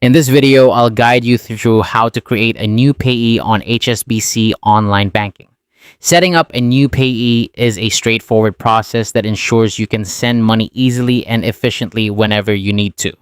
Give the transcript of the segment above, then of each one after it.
In this video, I'll guide you through how to create a new payee on HSBC online banking. Setting up a new payee is a straightforward process that ensures you can send money easily and efficiently whenever you need to.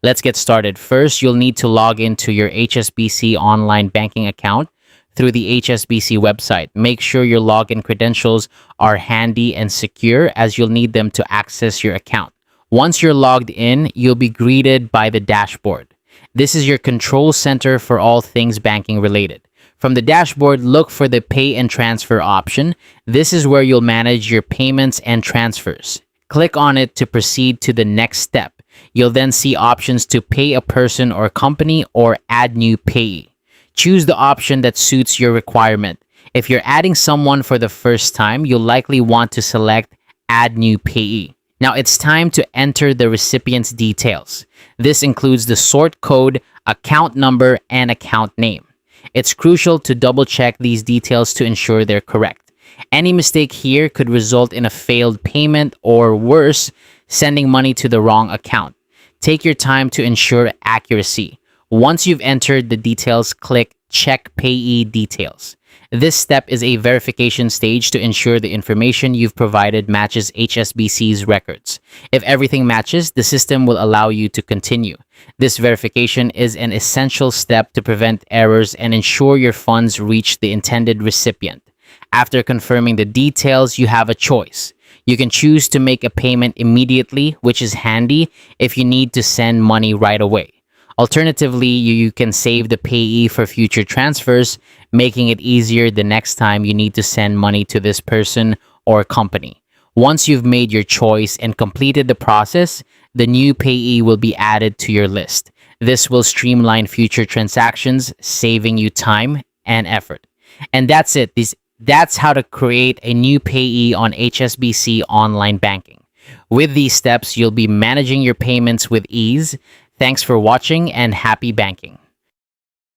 Let's get started. First, you'll need to log into your HSBC online banking account through the HSBC website. Make sure your login credentials are handy and secure, as you'll need them to access your account. Once you're logged in, you'll be greeted by the dashboard. This is your control center for all things banking related. From the dashboard, look for the Pay and Transfer option. This is where you'll manage your payments and transfers. Click on it to proceed to the next step. You'll then see options to pay a person or company or add new payee. Choose the option that suits your requirement. If you're adding someone for the first time, you'll likely want to select Add New Payee. Now it's time to enter the recipient's details. This includes the sort code, account number, and account name. It's crucial to double check these details to ensure they're correct. Any mistake here could result in a failed payment or worse, sending money to the wrong account. Take your time to ensure accuracy. Once you've entered the details, click Check Payee Details. This step is a verification stage to ensure the information you've provided matches HSBC's records. If everything matches, the system will allow you to continue. This verification is an essential step to prevent errors and ensure your funds reach the intended recipient. After confirming the details, you have a choice. You can choose to make a payment immediately, which is handy if you need to send money right away. Alternatively, you can save the payee for future transfers, making it easier the next time you need to send money to this person or company. Once you've made your choice and completed the process, the new payee will be added to your list. This will streamline future transactions, saving you time and effort. And that's it. That's how to create a new payee on HSBC online banking. With these steps, you'll be managing your payments with ease. Thanks for watching and happy banking.